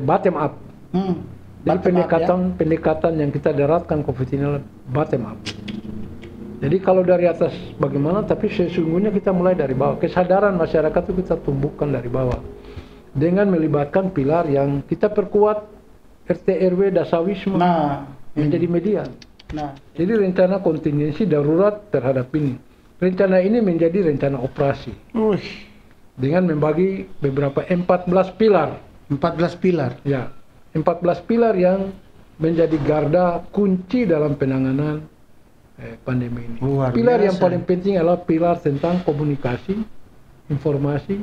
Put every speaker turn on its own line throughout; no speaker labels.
Bottom up. Jadi pendekatan yang kita daratkan COVID ini adalah bottom up. Jadi kalau dari atas bagaimana, tapi sesungguhnya kita mulai dari bawah. Kesadaran masyarakat itu kita tumbuhkan dari bawah. Dengan melibatkan pilar yang kita perkuat RT RW Dasawisma menjadi media. Jadi rencana kontingensi darurat terhadap ini. Rencana ini menjadi rencana operasi. Dengan membagi beberapa 14 pilar.
14 pilar.
Ya. 14 pilar yang menjadi garda kunci dalam penanganan pandemi ini. Pilar yang paling penting adalah pilar tentang komunikasi, informasi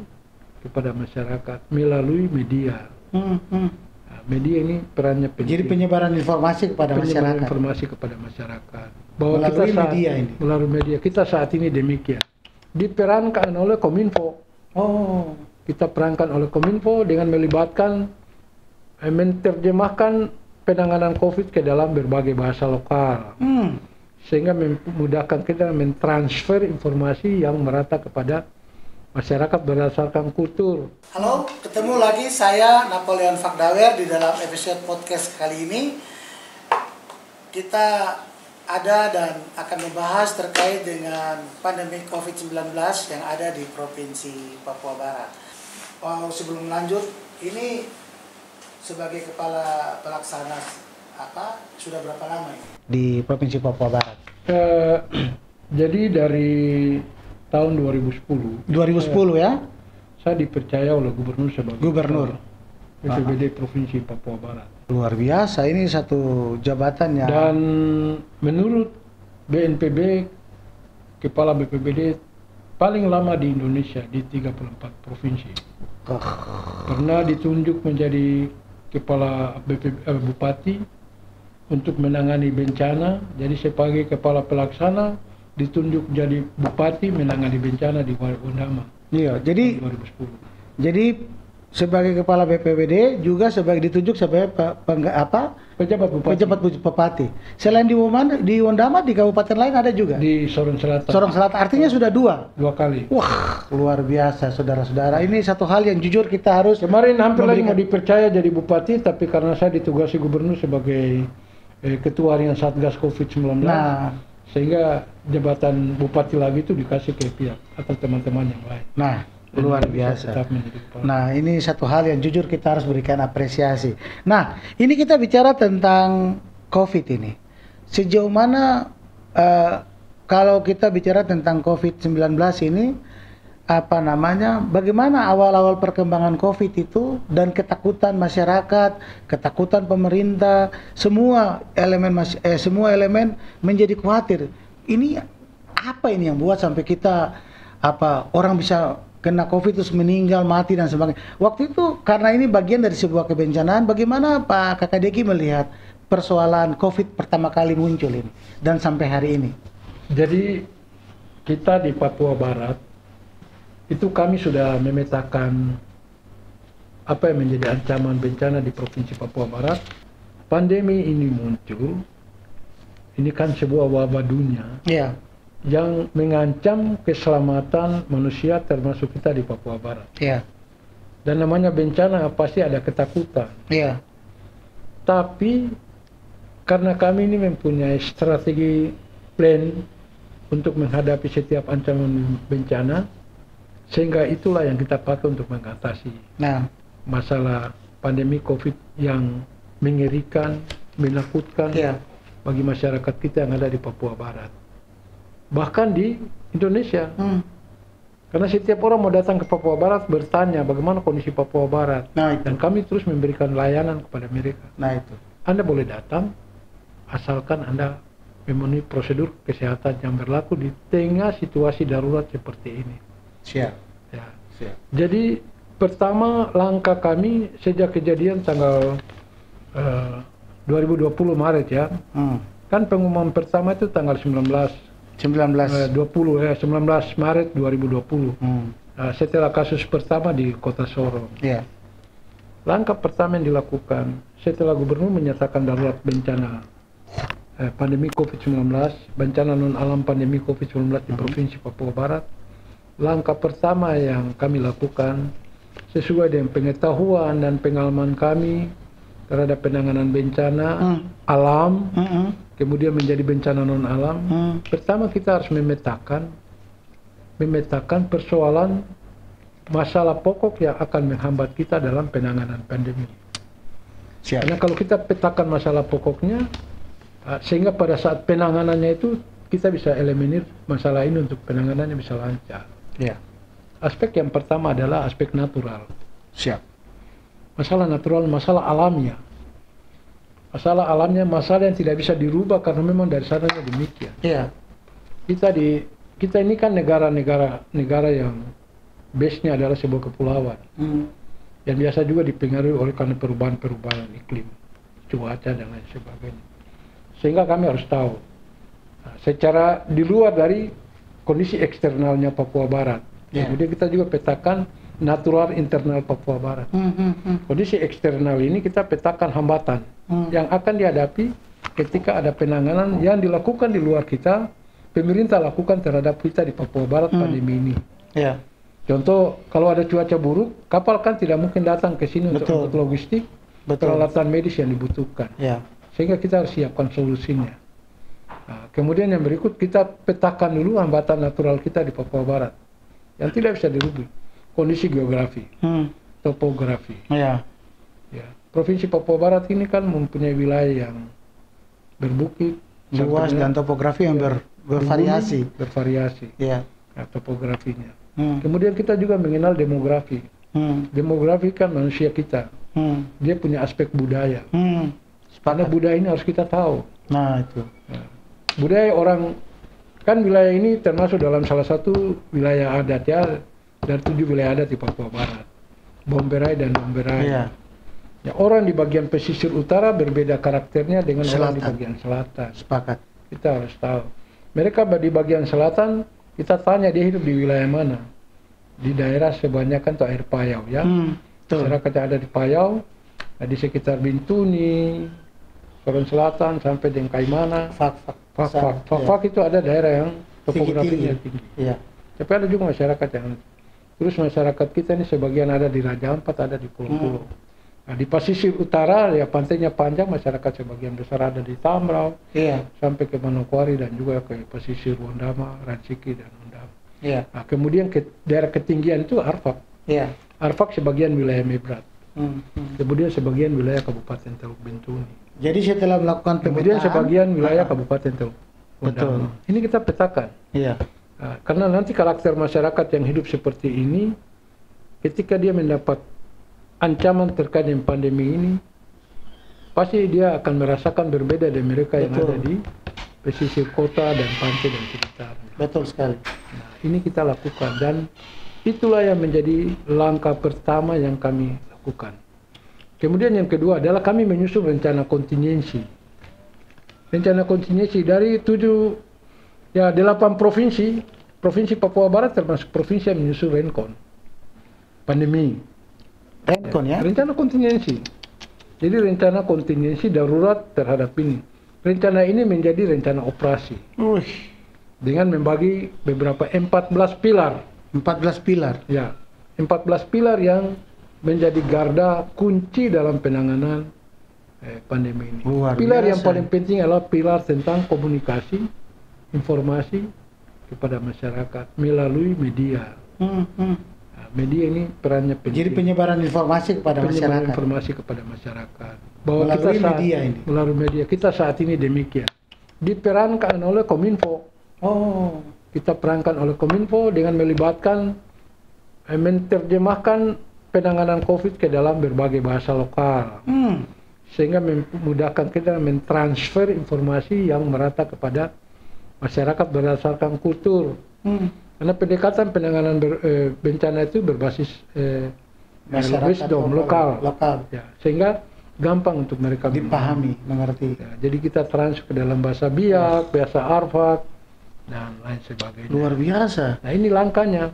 kepada masyarakat melalui media. Media ini perannya penting.
Jadi penyebaran informasi kepada masyarakat.
Informasi kepada masyarakat. Bahwa
melalui media ini.
Melalui media kita saat ini demikian. Diperankan oleh Kominfo. Kita perankan oleh Kominfo dengan melibatkan menerjemahkan penanganan COVID ke dalam berbagai bahasa lokal, sehingga memudahkan kita mentransfer informasi yang merata kepada masyarakat berdasarkan kultur.
Halo, ketemu lagi saya Napoleon Fakdawer di dalam episode podcast kali ini. Kita ada dan akan membahas terkait dengan pandemi COVID-19 yang ada di Provinsi Papua Barat. Sebelum lanjut, ini sebagai kepala pelaksana sudah berapa lama ini di Provinsi Papua Barat?
Jadi dari tahun 2010.
2010 ya?
Saya dipercaya oleh gubernur sebagai
gubernur
BPBD Provinsi Papua Barat.
Luar biasa, ini satu jabatan yang.
Dan menurut BNPB, kepala BPBD paling lama di Indonesia di 34 provinsi. Pernah ditunjuk menjadi kepala bupati untuk menangani bencana. Jadi sebagai kepala pelaksana ditunjuk jadi bupati menangani bencana di Wondama.
Iya, jadi
2010.
Jadi sebagai kepala BPBD juga ditunjuk sebagai pejabat bupati. Selain di Wondama, di kabupaten lain ada juga.
Di Sorong Selatan.
Sorong Selatan, artinya sudah dua
kali.
Wah, luar biasa saudara-saudara. Ini satu hal yang jujur kita harus.
Kemarin hampir lagi mau dipercaya jadi bupati, tapi karena saya ditugasi gubernur sebagai ketua harian Satgas COVID-19, sehingga jabatan bupati lagi itu dikasih ke pihak atau teman-teman yang lain.
Luar biasa. Nah, ini satu hal yang jujur kita harus berikan apresiasi. Nah, ini kita bicara tentang COVID ini. Sejauh mana kalau kita bicara tentang COVID-19 ini, bagaimana awal-awal perkembangan COVID itu dan ketakutan masyarakat, ketakutan pemerintah, semua elemen menjadi khawatir. Ini apa ini yang buat sampai kita orang bisa kena COVID terus meninggal, mati dan sebagainya. Waktu itu karena ini bagian dari sebuah kebencanaan, bagaimana Pak Kakak Deki melihat persoalan COVID pertama kali muncul ini dan sampai hari ini?
Jadi kita di Papua Barat itu kami sudah memetakan apa yang menjadi ancaman bencana di Provinsi Papua Barat. Pandemi ini muncul, ini kan sebuah wabah dunia.
Iya.
Yang mengancam keselamatan manusia termasuk kita di Papua Barat.
Iya.
Dan namanya bencana pasti ada ketakutan.
Iya.
Tapi karena kami ini mempunyai strategi plan untuk menghadapi setiap ancaman bencana, sehingga itulah yang kita pakai untuk mengatasi masalah pandemi COVID yang mengerikan, menakutkan bagi masyarakat kita yang ada di Papua Barat. Bahkan di Indonesia. Karena setiap orang mau datang ke Papua Barat bertanya bagaimana kondisi Papua Barat. Dan kami terus memberikan layanan kepada mereka. Anda boleh datang asalkan Anda memenuhi prosedur kesehatan yang berlaku di tengah situasi darurat seperti ini.
Siap.
Jadi pertama langkah kami sejak kejadian tanggal 2020 Maret ya. Kan pengumuman pertama itu tanggal 19 Maret 2020. Setelah kasus pertama di Kota Sorong. Langkah pertama yang dilakukan setelah gubernur menyatakan darurat bencana pandemi COVID-19, bencana non alam pandemi COVID-19 di Provinsi Papua Barat. Langkah pertama yang kami lakukan sesuai dengan pengetahuan dan pengalaman kami terhadap penanganan bencana alam, kemudian menjadi bencana non alam. Pertama kita harus memetakan persoalan masalah pokok yang akan menghambat kita dalam penanganan pandemi.
Siap.
Karena kalau kita petakan masalah pokoknya, sehingga pada saat penanganannya itu kita bisa eliminir masalah ini untuk penanganannya bisa lancar.
Ya.
Aspek yang pertama adalah aspek natural.
Siap.
Masalah natural, masalah alamnya. Masalah alamnya, masalah yang tidak bisa dirubah karena memang dari sananya demikian.
Iya.
Kita ini kan negara yang base-nya adalah sebuah kepulauan. Yang biasa juga dipengaruhi oleh karena perubahan iklim, cuaca dan lain sebagainya. Sehingga kami harus tahu secara di luar dari kondisi eksternalnya Papua Barat. Kemudian kita juga petakan natural internal Papua Barat. Kondisi eksternal ini kita petakan hambatan yang akan dihadapi ketika ada penanganan yang dilakukan di luar kita, pemerintah lakukan terhadap kita di Papua Barat pandemi ini.
Ya.
Contoh, kalau ada cuaca buruk, kapal kan tidak mungkin datang ke sini untuk angkut logistik, peralatan medis yang dibutuhkan.
Ya.
Sehingga kita harus siapkan solusinya. Nah, kemudian yang berikut kita petakan dulu hambatan natural kita di Papua Barat yang tidak bisa dirubah. Kondisi geografi, topografi.
Ya.
Ya. Provinsi Papua Barat ini kan mempunyai wilayah yang berbukit,
Luas dan topografi yang bervariasi.
Bervariasi.
Ya.
Nah, topografinya. Kemudian kita juga mengenal demografi. Demografi kan manusia kita. Dia punya aspek budaya. Karena budaya ini harus kita tahu.
Nah itu.
Nah, budaya orang kan wilayah ini termasuk dalam salah satu wilayah adat ya dari 7 wilayah adat di Papua Barat. Bomberai dan Bomberai.
Iya.
Ya, orang di bagian pesisir utara berbeda karakternya dengan orang di
Selatan.
bagian selatan.
Sepakat.
Kita harus tahu. Mereka di bagian selatan, kita tanya dia hidup di wilayah mana. Di daerah kebanyakan tuh air payau ya. Masyarakat yang ada di Payau, nah, di sekitar Bintuni, Sorong Selatan sampai Dengkai mana. Fak itu ada daerah yang topografinya tinggi.
Iya.
Tapi ada juga masyarakat yang terus masyarakat kita ini sebagian ada di Raja Ampat, ada di pulau-pulau. Nah, di pesisir utara ya pantainya panjang, masyarakat sebagian besar ada di Tamrau, sampai ke Manokwari dan juga ke pesisir Wondama, Ranciki dan Wondama. Nah, kemudian ke daerah ketinggian itu Arfak. Arfak sebagian wilayah Mebrat. Kemudian sebagian wilayah Kabupaten Teluk Bintuni.
Jadi setelah melakukan pemetaan,
Kemudian sebagian wilayah Kabupaten Teluk Wondama. Ini kita petakan.
Iya.
Nah, karena nanti karakter masyarakat yang hidup seperti ini, ketika dia mendapat ancaman terkait dengan pandemi ini, pasti dia akan merasakan berbeda dari mereka yang ada di pesisir kota dan pantai dan sekitarnya.
Betul sekali.
Nah, ini kita lakukan dan itulah yang menjadi langkah pertama yang kami lakukan. Kemudian yang kedua adalah kami menyusun rencana kontingensi. Rencana kontingensi dari 8 provinsi, Provinsi Papua Barat termasuk provinsi yang menyusun Rencon pandemi.
Rencon ya?
Rencana kontingensi. Jadi rencana kontingensi darurat terhadap ini. Rencana ini menjadi rencana operasi. Dengan membagi beberapa 14 pilar.
14 pilar.
Ya, 14 pilar yang menjadi garda kunci dalam penanganan pandemi ini.
Luar
Pilar
biasa.
yang paling penting adalah pilar tentang komunikasi, informasi kepada masyarakat melalui media. Nah, media ini perannya penting.
Jadi penyebaran informasi kepada
Penyebaran
masyarakat.
informasi kepada masyarakat. Bahwa
Melalui
kita
media ini.
Melalui media kita saat ini demikian. Diperankan oleh Kominfo. Kita perankan oleh Kominfo dengan melibatkan menerjemahkan penanganan COVID ke dalam berbagai bahasa lokal. Sehingga memudahkan kita mentransfer informasi yang merata kepada masyarakat berdasarkan kultur. Karena pendekatan penanganan bencana itu berbasis wisdom lokal. Ya, sehingga gampang untuk mereka
dipahami, mengerti.
Ya, jadi kita transfer ke dalam bahasa Biak, bahasa Arfak, dan lain sebagainya.
Luar biasa.
Nah ini langkahnya.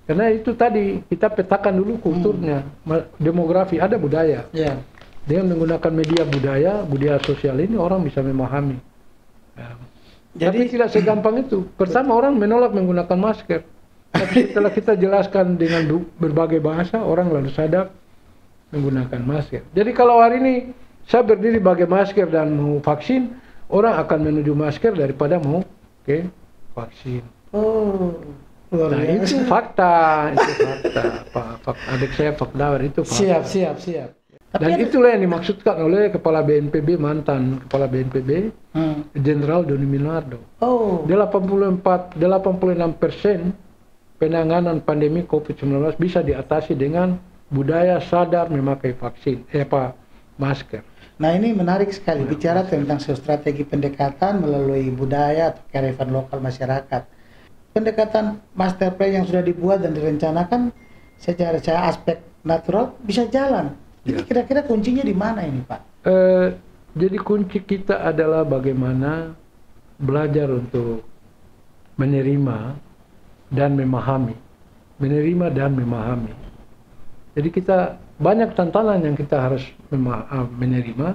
Karena itu tadi kita petakan dulu kulturnya, demografi, ada budaya. Dengan menggunakan media budaya sosial ini orang bisa memahami. Ya. Tapi tidak segampang itu. Pertama orang menolak menggunakan masker. Tapi setelah kita jelaskan dengan berbagai bahasa, orang lalu sadar menggunakan masker. Jadi kalau hari ini saya berdiri pakai masker dan mau vaksin, orang akan menuju masker daripada mau ke vaksin.
Oh, luar
Nah
biasa.
itu fakta, Pak adik saya Pak Dawar itu fakta.
Siap. Tapi
Dan itulah yang dimaksudkan oleh Kepala BNPB, mantan Kepala BNPB, Jenderal Doni Minardo.
Oh,
86% penanganan pandemi COVID-19 bisa diatasi dengan budaya sadar memakai vaksin, masker.
nah ini menarik sekali bicara tentang strategi pendekatan melalui budaya atau kearifan lokal masyarakat. Pendekatan master plan yang sudah dibuat dan direncanakan secara aspek natural bisa jalan. Ini kira-kira kuncinya di mana ini, Pak?
Jadi kunci kita adalah bagaimana belajar untuk menerima dan memahami. Menerima dan memahami. Jadi kita banyak tantangan yang kita harus menerima,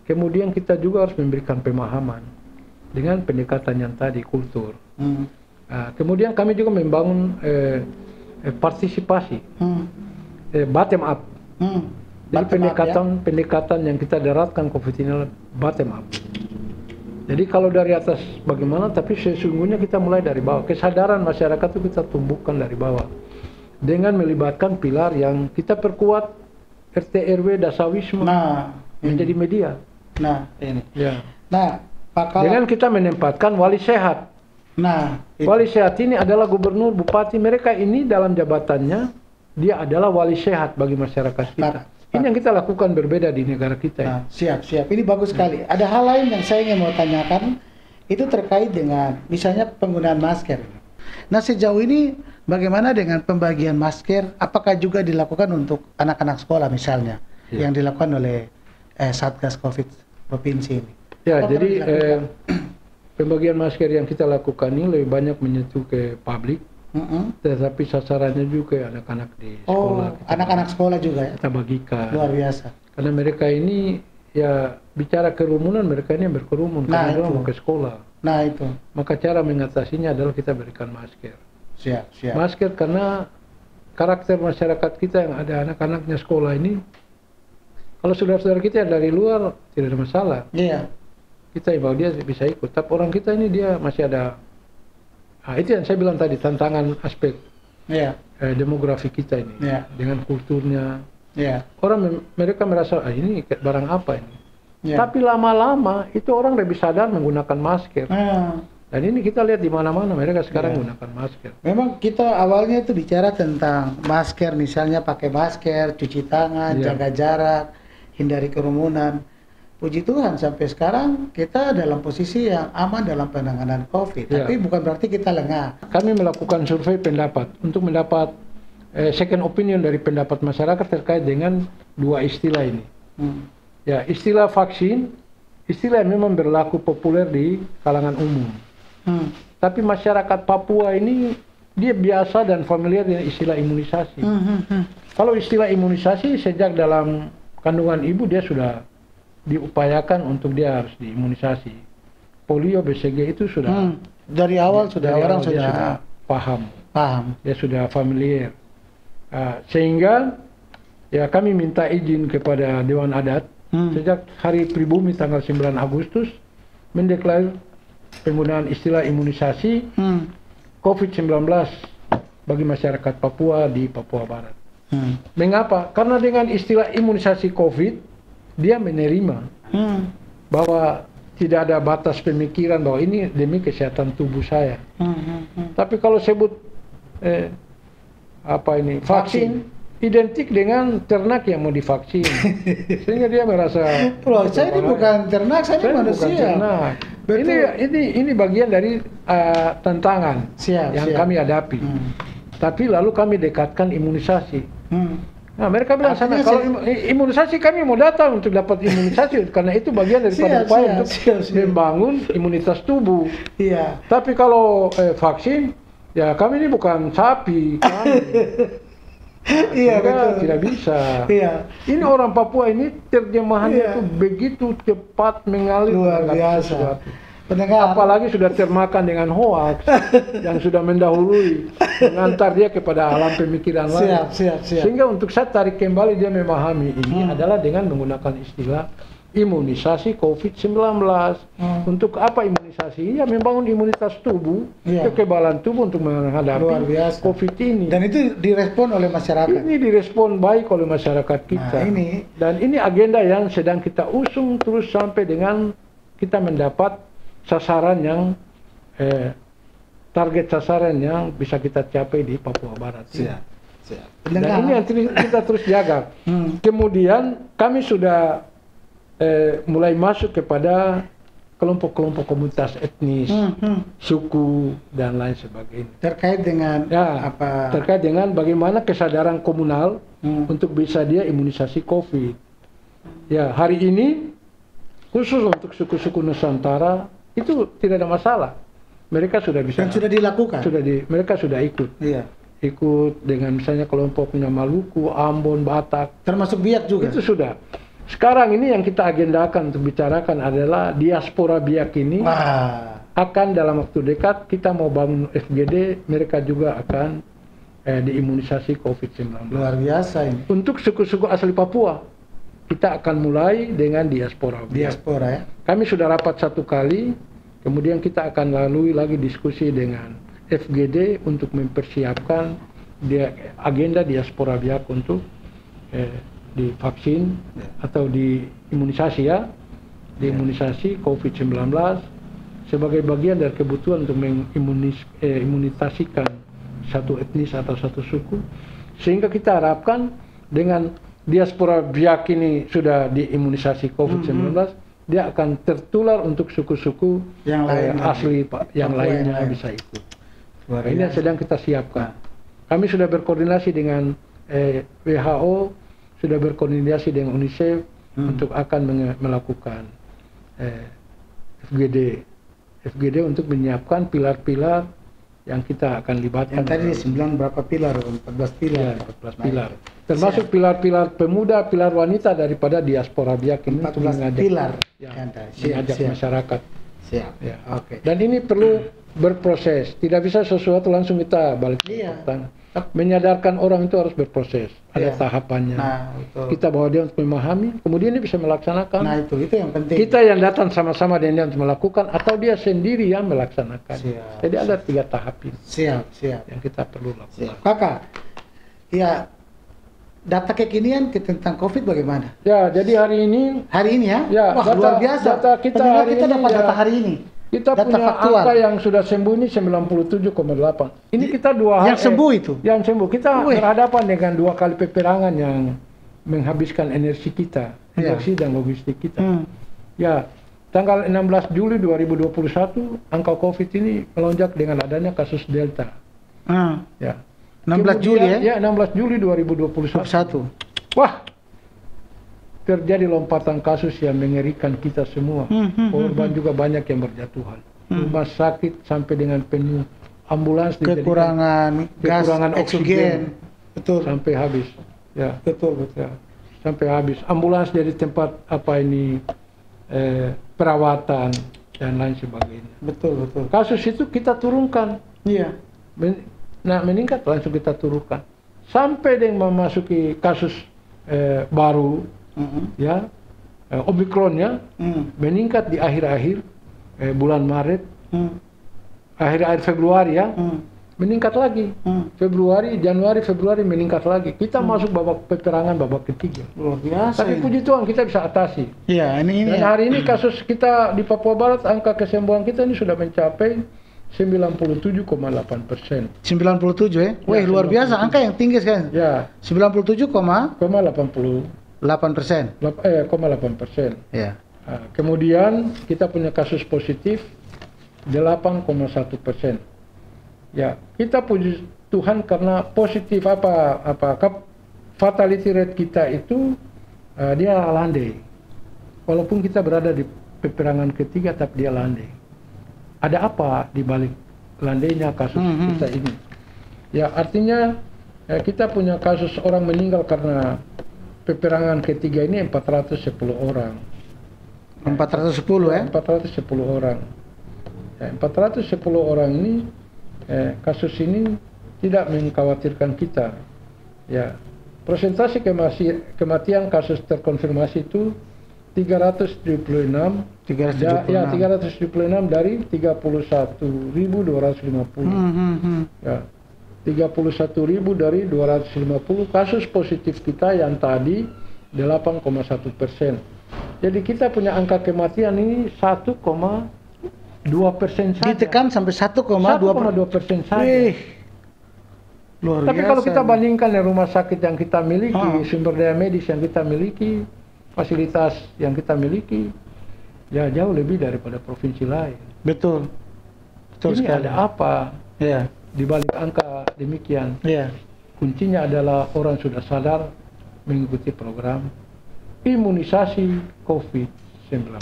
kemudian kita juga harus memberikan pemahaman dengan pendekatan yang tadi, kultur. Kemudian kami juga membangun partisipasi, bottom up. Jadi pendekatan yang kita daratkan COVID ini adalah bottom up. Jadi kalau dari atas bagaimana, tapi sesungguhnya kita mulai dari bawah. Kesadaran masyarakat itu kita tumbuhkan dari bawah. Dengan melibatkan pilar yang kita perkuat RT RW Dasawisma menjadi media.
Nah, ini.
Ya.
Nah, Pak Kala,
Dengan kita menempatkan wali sehat. Wali sehat ini adalah gubernur, bupati, mereka ini dalam jabatannya dia adalah wali sehat bagi masyarakat kita. Ini yang kita lakukan berbeda di negara kita.
Nah, siap. Ini bagus sekali. Ada hal lain yang saya ingin mau tanyakan, itu terkait dengan misalnya penggunaan masker. Nah, sejauh ini bagaimana dengan pembagian masker? Apakah juga dilakukan untuk anak-anak sekolah misalnya, yang dilakukan oleh Satgas COVID provinsi ini?
Ya, jadi pembagian masker yang kita lakukan ini lebih banyak menyentuh ke publik. Tetapi sasarannya juga anak-anak di sekolah.
Anak-anak sekolah juga ya?
Kita bagikan.
Luar biasa.
Karena mereka ini ya bicara kerumunan, mereka ini berkerumun karena mereka mau ke sekolah.
Nah itu.
Maka cara mengatasinya adalah kita berikan masker.
Siap.
Masker karena karakter masyarakat kita yang ada anak-anaknya sekolah ini, kalau saudara-saudara kita dari luar tidak ada masalah.
Iya.
Kita bahwa dia bisa ikut. Tapi orang kita ini dia masih ada. Nah, itu yang saya bilang tadi, tantangan aspek demografi kita ini, dengan kulturnya. Orang mereka merasa ini barang apa ini. Tapi lama-lama itu orang lebih sadar menggunakan masker. Dan ini kita lihat di mana-mana mereka sekarang menggunakan masker.
Memang kita awalnya itu bicara tentang masker, misalnya pakai masker, cuci tangan, jaga jarak, hindari kerumunan. Puji Tuhan sampai sekarang kita dalam posisi yang aman dalam penanganan COVID. Tapi bukan berarti kita lengah.
Kami melakukan survei pendapat untuk mendapat second opinion dari pendapat masyarakat terkait dengan dua istilah ini. Ya, istilah vaksin, istilah yang memang berlaku populer di kalangan umum. Tapi masyarakat Papua ini dia biasa dan familiar dengan istilah imunisasi. Kalau istilah imunisasi sejak dalam kandungan ibu dia sudah diupayakan untuk dia harus diimunisasi. Polio, BCG itu sudah
dari awal sudah
paham. Dia sudah familiar. Sehingga ya kami minta izin kepada Dewan Adat sejak hari pribumi tanggal 9 Agustus mendeklarasi penggunaan istilah imunisasi COVID-19 bagi masyarakat Papua di Papua Barat. Mengapa? Karena dengan istilah imunisasi COVID dia menerima bahwa tidak ada batas pemikiran bahwa ini demi kesehatan tubuh saya. Tapi kalau sebut vaksin identik dengan ternak yang mau divaksin, sehingga dia merasa
saya ini bukan ternak, saya ini manusia.
Bukan ternak. Ini bagian dari tantangan yang kami hadapi. Tapi lalu kami dekatkan imunisasi. Nah, mereka bilang sana kalau imunisasi kami mau datang untuk dapat imunisasi karena itu bagian daripada upaya untuk membangun imunitas tubuh. Tapi kalau vaksin, ya kami ini bukan sapi.
Betul.
Tidak bisa. Ini orang Papua ini terjemahannya itu begitu cepat mengalir.
Luar biasa. Pendengar.
Apalagi sudah termakan dengan hoax yang sudah mendahului, mengantar dia kepada alam pemikiran lain.
Siap.
Sehingga untuk saya tarik kembali dia memahami ini adalah dengan menggunakan istilah imunisasi COVID-19. Untuk apa imunisasi? Ya membangun imunitas tubuh, kekebalan tubuh untuk menghadapi COVID ini.
Dan itu direspon oleh masyarakat.
Ini direspon baik oleh masyarakat kita. Dan ini agenda yang sedang kita usung terus sampai dengan kita mendapat sasaran yang target sasaran yang bisa kita capai di Papua Barat.
Siap.
Dan ini yang kita terus jaga. Kemudian kami sudah mulai masuk kepada kelompok-kelompok komunitas etnis, suku dan lain sebagainya.
Terkait dengan apa?
Terkait dengan bagaimana kesadaran komunal untuk bisa dia imunisasi COVID. Ya, hari ini khusus untuk suku-suku Nusantara itu tidak ada masalah. Mereka sudah bisa.
Dan sudah dilakukan.
Mereka sudah ikut.
Iya.
Ikut dengan misalnya kelompoknya Maluku, Ambon, Batak.
Termasuk Biak juga.
Itu sudah. Sekarang ini yang kita agendakan untuk bicarakan adalah diaspora Biak ini. Akan dalam waktu dekat kita mau bangun FGD, mereka juga akan diimunisasi COVID-19.
Luar biasa ini.
Untuk suku-suku asli Papua, kita akan mulai dengan diaspora Biak.
Diaspora ya.
Kami sudah rapat 1 kali, kemudian kita akan lalui lagi diskusi dengan FGD untuk mempersiapkan agenda diaspora Biak untuk divaksin atau diimunisasi ya, diimunisasi COVID-19 sebagai bagian dari kebutuhan untuk mengimunisasikan satu etnis atau satu suku, sehingga kita harapkan dengan diaspora Biak ini sudah diimunisasi COVID-19, dia akan tertular untuk suku-suku
yang lain
asli yang lainnya bisa ikut. Ini yang sedang kita siapkan. Kami sudah berkoordinasi dengan WHO, sudah berkoordinasi dengan UNICEF untuk akan melakukan FGD untuk menyiapkan pilar-pilar yang kita akan libatkan.
Yang tadi 9 berapa pilar? 14 pilar.
Ya, 14 pilar. Termasuk pilar-pilar pemuda, pilar wanita daripada diaspora Biak ini untuk mengajak
pilar.
Mengajak masyarakat.
Siap.
Ya. Oke. Dan ini perlu berproses. Tidak bisa sesuatu langsung kita balik. Menyadarkan orang itu harus berproses. Ada tahapannya. Kita bawa dia untuk memahami, kemudian dia bisa melaksanakan.
Nah itu yang penting.
Kita yang datang sama-sama dengan dia untuk melakukan, atau dia sendiri yang melaksanakan. Jadi ada 3 tahap ini.
Siap.
Yang kita perlu lakukan.
Kakak, ya data kekinian tentang COVID bagaimana?
Ya, jadi hari ini
ya. Wah, luar biasa.
Data kita
dapat data hari ini.
Kita data punya faktual. Angka yang sudah sembuh ini 97,8. Ini kita 2 hari.
Yang sembuh itu?
Yang sembuh. Kita berhadapan dengan 2 kali peperangan yang menghabiskan energi kita, energi dan logistik kita. Ya, tanggal 16 Juli 2021 angka COVID ini melonjak dengan adanya kasus Delta. Ya.
16 Juli ya?
Ya, 16 Juli 2021. Wah, terjadi lompatan kasus yang mengerikan kita semua. Korban juga banyak yang berjatuhan. Rumah sakit sampai dengan penuh, ambulans
kekurangan oksigen. Betul.
Sampai habis. Ya.
Betul.
Ya. Sampai habis. Ambulans jadi tempat perawatan dan lain sebagainya.
Betul.
Kasus itu kita turunkan.
Iya.
Meningkat langsung kita turunkan. Sampai dengan memasuki kasus baru. Ya, Omikronnya meningkat di akhir-akhir bulan Maret, akhir-akhir Februari ya, meningkat lagi. Januari, Februari meningkat lagi. Kita masuk babak peperangan babak ketiga.
Luar biasa.
Tapi puji Tuhan kita bisa atasi.
Iya,
Dan hari ini kasus kita di Papua Barat, angka kesembuhan kita ini sudah mencapai 97,8%.
97 ya? Wah, luar biasa, angka yang tinggi sekali.
Ya.
97,8%.
8%.
Ya.
Kemudian kita punya kasus positif 8,1%. Ya, kita puji Tuhan karena positif fatality rate kita itu dia landai. Walaupun kita berada di peperangan ketiga, tapi dia landai. Ada apa di balik landainya kasus kita ini? Ya, artinya kita punya kasus orang meninggal karena peperangan ketiga ini 410 orang.
410 ya?
410 orang. 410 orang ini kasus ini tidak mengkhawatirkan kita. Ya, persentase kematian kasus terkonfirmasi itu 376 dari 31.250. Ya, 31.000 dari 250 kasus positif kita yang tadi 8,1%. Jadi kita punya angka kematian ini 1,2% saja.
Ditekan sampai 1,2%
saja.
Luar
Tapi
biasa.
kalau kita bandingkan dengan rumah sakit yang kita miliki, sumber daya medis yang kita miliki, fasilitas yang kita miliki, ya jauh lebih daripada provinsi lain.
Betul. Betul
Ini
sekali.
ada apa?
Ya.
Di balik angka demikian.
Ya.
Kuncinya adalah orang sudah sadar mengikuti program imunisasi COVID-19.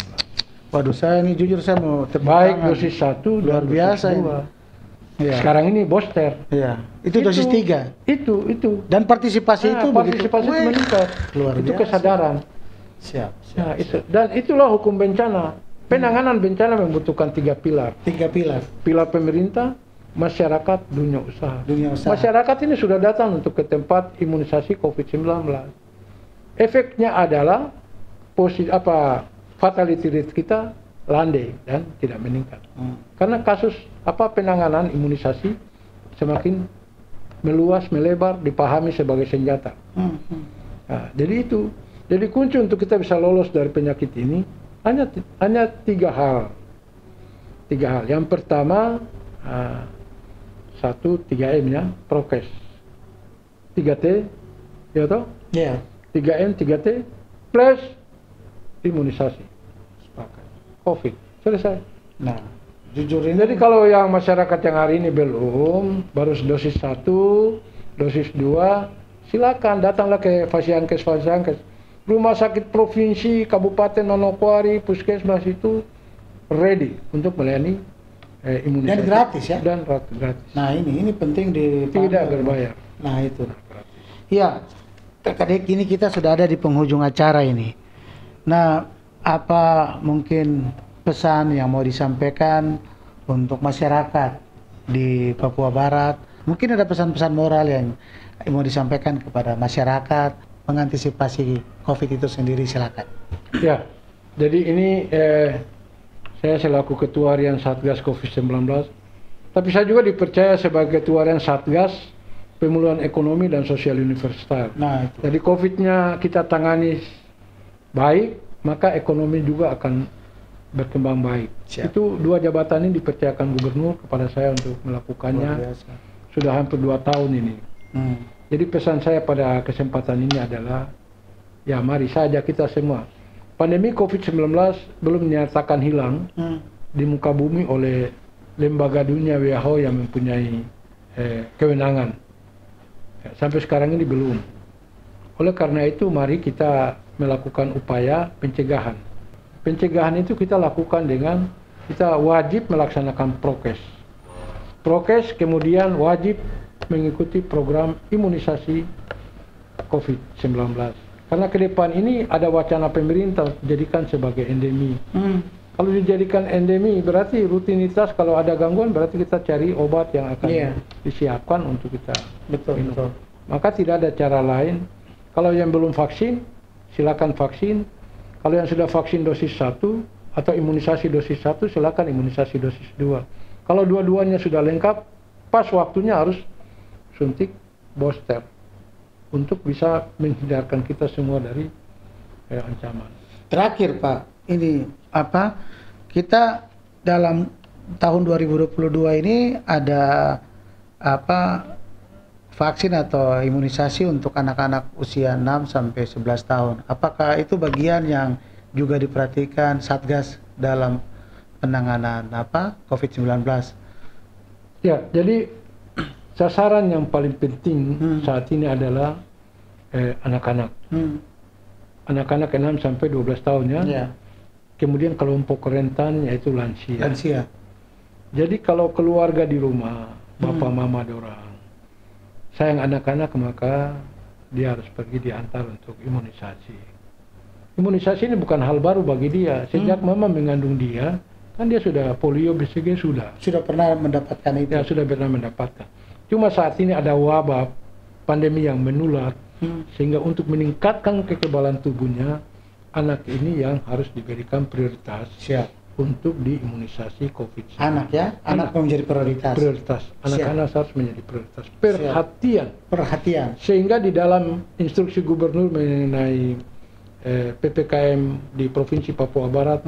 Waduh, saya ini jujur saya mau
Baik dosis 1
luar
dan
biasa
dosis 2.
ini. Ya.
Sekarang ini booster.
Ya. Itu dosis 3.
Itu.
Dan partisipasi itu
partisipasi itu meningkat.
Luar
itu
biasa.
kesadaran.
Siap.
Nah, itu. Dan itulah hukum bencana. Penanganan bencana membutuhkan 3 pilar.
3 pilar.
Pilar pemerintah, masyarakat, dunia usaha. Masyarakat ini sudah datang untuk ke tempat imunisasi COVID-19. Efeknya adalah fatality rate kita landai dan tidak meningkat. Karena kasus penanganan imunisasi semakin meluas, melebar, dipahami sebagai senjata. Nah, jadi itu. Jadi kunci untuk kita bisa lolos dari penyakit ini hanya 3 hal. 3 hal. Yang pertama 3M ya, prokes. 3T, ya toh?
Ya.
3M, 3T plus imunisasi. Sepakat. COVID. Selesai.
Nah, jujur ini.
Jadi kalau yang masyarakat yang hari ini belum, baru dosis 1, dosis 2, silakan datanglah ke Fasiankes. Rumah sakit provinsi, Kabupaten Manokwari, Puskesmas itu ready untuk melayani imunisasi.
Dan gratis ya?
Dan gratis.
Nah ini penting
tidak berbayar.
Nah itu. Iya, Kak ini kita sudah ada di penghujung acara ini. Nah, apa mungkin pesan yang mau disampaikan untuk masyarakat di Papua Barat? Mungkin ada pesan-pesan moral yang mau disampaikan kepada masyarakat mengantisipasi COVID itu sendiri, silakan.
Ya, jadi ini saya selaku Ketua Harian Satgas COVID-19, tapi saya juga dipercaya sebagai Ketua Harian Satgas Pemulihan Ekonomi dan Sosial Universal.
Nah, itu.
Jadi COVID-nya kita tangani baik, maka ekonomi juga akan berkembang baik.
Siap.
Itu 2 jabatan ini dipercayakan Gubernur kepada saya untuk melakukannya. Sudah hampir 2 tahun ini. Jadi pesan saya pada kesempatan ini adalah, ya mari saja kita semua. Pandemi COVID-19 belum dinyatakan hilang di muka bumi oleh lembaga dunia WHO yang mempunyai kewenangan. Sampai sekarang ini belum. Oleh karena itu mari kita melakukan upaya pencegahan. Pencegahan itu kita lakukan dengan kita wajib melaksanakan prokes. Prokes kemudian wajib mengikuti program imunisasi COVID-19. Karena ke depan ini ada wacana pemerintah dijadikan sebagai endemi. Kalau dijadikan endemi berarti rutinitas, kalau ada gangguan berarti kita cari obat yang akan disiapkan untuk kita minum. Maka tidak ada cara lain. Kalau yang belum vaksin, silakan vaksin. Kalau yang sudah vaksin dosis 1 atau imunisasi dosis 1, silakan imunisasi dosis 2. Kalau dua-duanya sudah lengkap, pas waktunya harus suntik booster untuk bisa menghindarkan kita semua dari ancaman.
Terakhir Pak, ini kita dalam tahun 2022 ini ada vaksin atau imunisasi untuk anak-anak usia 6 sampai 11 tahun. Apakah itu bagian yang juga diperhatikan Satgas dalam penanganan COVID-19?
Ya, jadi sasaran yang paling penting saat ini adalah anak-anak. Anak-anak 6 sampai 12 tahun ya. Kemudian kelompok rentan yaitu lansia. Jadi kalau keluarga di rumah, bapak mama dorang sayang anak-anak, maka dia harus pergi diantar untuk imunisasi. Imunisasi ini bukan hal baru bagi dia. Sejak mama mengandung dia, Kan dia sudah polio, BCG sudah.
Sudah pernah mendapatkan itu.
Ya sudah pernah mendapatkan. Cuma saat ini ada wabah pandemi yang menular, sehingga untuk meningkatkan kekebalan tubuhnya, anak ini yang harus diberikan prioritas.
Siap.
Untuk diimunisasi COVID-19.
Anak ya, anak menjadi prioritas.
Prioritas. Anak-anak harus menjadi prioritas. Perhatian.
Perhatian.
Sehingga di dalam instruksi gubernur mengenai PPKM di Provinsi Papua Barat,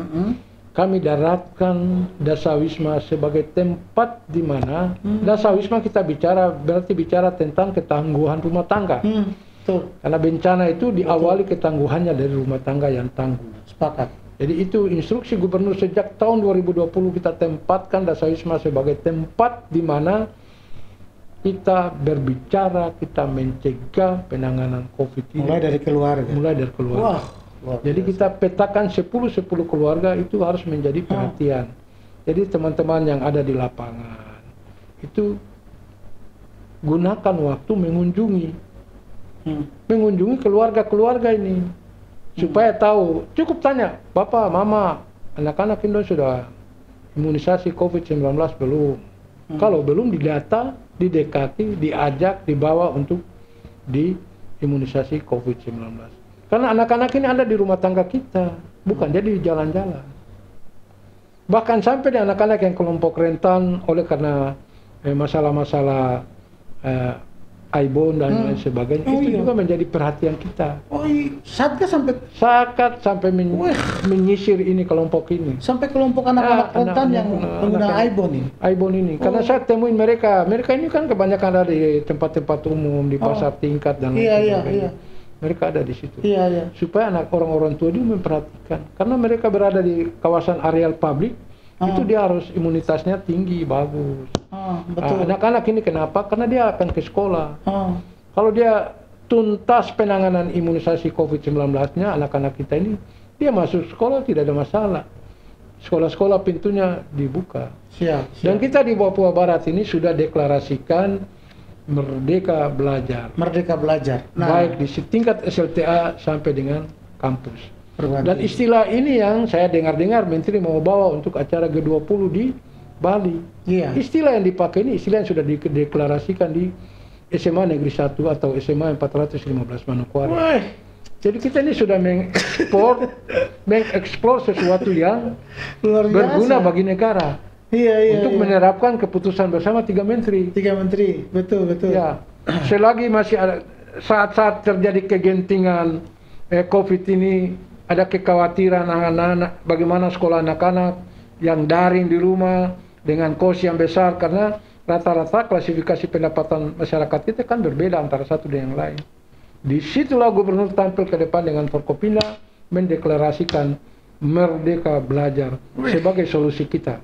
kami daratkan Dasawisma sebagai tempat di mana Dasawisma kita berarti bicara tentang ketangguhan rumah tangga.
Betul.
Karena bencana itu diawali ketangguhannya dari rumah tangga yang tangguh.
Sepakat.
Jadi itu instruksi gubernur sejak tahun 2020 kita tempatkan Dasawisma sebagai tempat di mana kita berbicara, kita mencegah penanganan COVID ini.
Mulai dari keluarga.
Wah, jadi kita petakan 10 keluarga itu harus menjadi perhatian. Jadi teman-teman yang ada di lapangan itu gunakan waktu mengunjungi keluarga-keluarga ini. Supaya tahu, cukup tanya, Bapak, Mama, anak-anak Indo sudah imunisasi COVID-19 belum? Kalau belum, didata, didekati, diajak, dibawa untuk diimunisasi COVID-19. Karena anak-anak ini ada di rumah tangga kita, bukan jadi di jalan-jalan. Bahkan sampai di anak-anak yang kelompok rentan oleh karena masalah-masalah Aibon dan lain sebagainya, itu juga menjadi perhatian kita.
Satgas
sampai menyisir ini kelompok ini.
Sampai kelompok anak-anak rentan yang pengguna
Aibon ini. Karena saya temuin mereka ini kan kebanyakan ada di tempat-tempat umum, di pasar tingkat dan lain sebagainya. Mereka ada di situ. Supaya orang-orang tua juga memperhatikan. Karena mereka berada di kawasan areal publik, itu dia harus imunitasnya tinggi, bagus.
Betul.
Anak-anak ini kenapa? Karena dia akan ke sekolah. Kalau dia tuntas penanganan imunisasi COVID-19-nya, anak-anak kita ini, dia masuk sekolah tidak ada masalah. Sekolah-sekolah pintunya dibuka.
Siap.
Dan kita di Papua Barat ini sudah deklarasikan Merdeka Belajar.
Merdeka Belajar.
Baik di tingkat SLTA sampai dengan kampus. Dan istilah ini yang saya dengar-dengar Menteri mau bawa untuk acara G20 di Bali. Istilah yang dipakai ini istilah yang sudah dideklarasikan di SMA Negeri 1 atau SMA 415 Manokwari. Jadi kita ini sudah mengeksplor sesuatu yang berguna bagi negara. Untuk menerapkan keputusan bersama 3 menteri.
3 menteri, betul.
Ya, selagi masih ada saat-saat terjadi kegentingan COVID ini, ada kekhawatiran anak-anak, bagaimana sekolah anak-anak yang daring di rumah dengan kos yang besar, karena rata-rata klasifikasi pendapatan masyarakat kita kan berbeda antara satu dengan yang lain. Disitulah gubernur tampil ke depan dengan Forkopimda mendeklarasikan Merdeka Belajar sebagai solusi kita.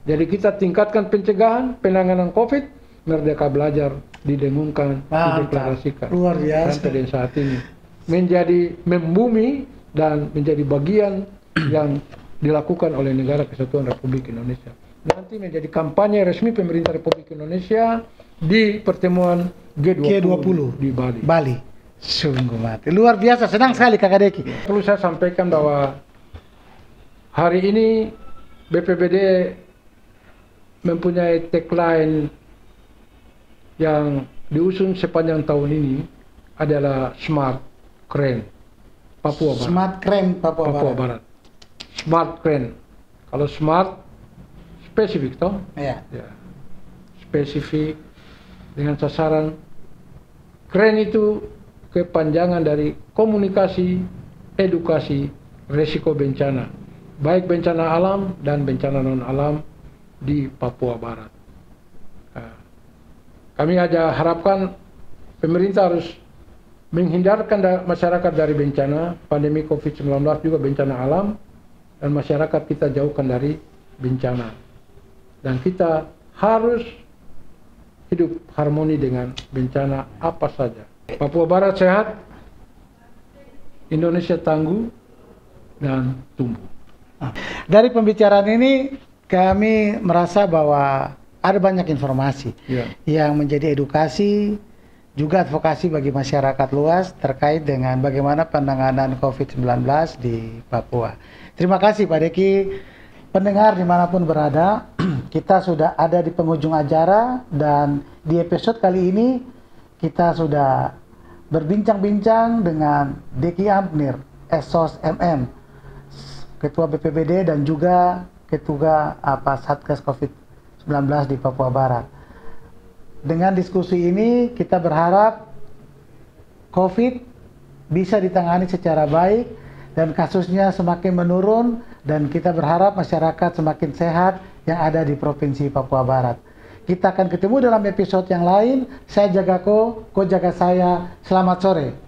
Jadi kita tingkatkan pencegahan, penanganan COVID, Merdeka Belajar didengungkan, dideklarasikan.
Luar biasa.
Sampai dengan saat ini menjadi membumi dan menjadi bagian yang dilakukan oleh Negara Kesatuan Republik Indonesia. Nanti menjadi kampanye resmi pemerintah Republik Indonesia di pertemuan G20 di Bali.
Sungguh mati. Luar biasa, senang sekali Kakak Deki.
Perlu saya sampaikan bahwa hari ini BPBD mempunyai tagline yang diusung sepanjang tahun ini adalah Smart Keren Papua Barat.
Smart Keren Papua
Barat. Smart Keren. Kalau smart spesifik toh?
Ya.
Spesifik dengan sasaran. Keren itu kepanjangan dari komunikasi, edukasi, resiko bencana. Baik bencana alam dan bencana non alam di Papua Barat. Kami aja harapkan pemerintah harus menghindarkan masyarakat dari bencana, pandemi COVID-19 juga bencana alam, dan masyarakat kita jauhkan dari bencana. Dan kita harus hidup harmoni dengan bencana apa saja. Papua Barat sehat, Indonesia tangguh, dan tumbuh.
Dari pembicaraan ini kami merasa bahwa ada banyak informasi yang menjadi edukasi, juga advokasi bagi masyarakat luas terkait dengan bagaimana penanganan COVID-19 di Papua. Terima kasih Pak Deki. Pendengar dimanapun berada, kita sudah ada di penghujung acara dan di episode kali ini kita sudah berbincang-bincang dengan Deki Ampnir, Esos MM, Ketua BPBD dan juga Ketua Satgas COVID-19 di Papua Barat. Dengan diskusi ini kita berharap COVID bisa ditangani secara baik dan kasusnya semakin menurun dan kita berharap masyarakat semakin sehat yang ada di Provinsi Papua Barat. Kita akan ketemu dalam episode yang lain. Saya jaga ko jaga saya. Selamat sore.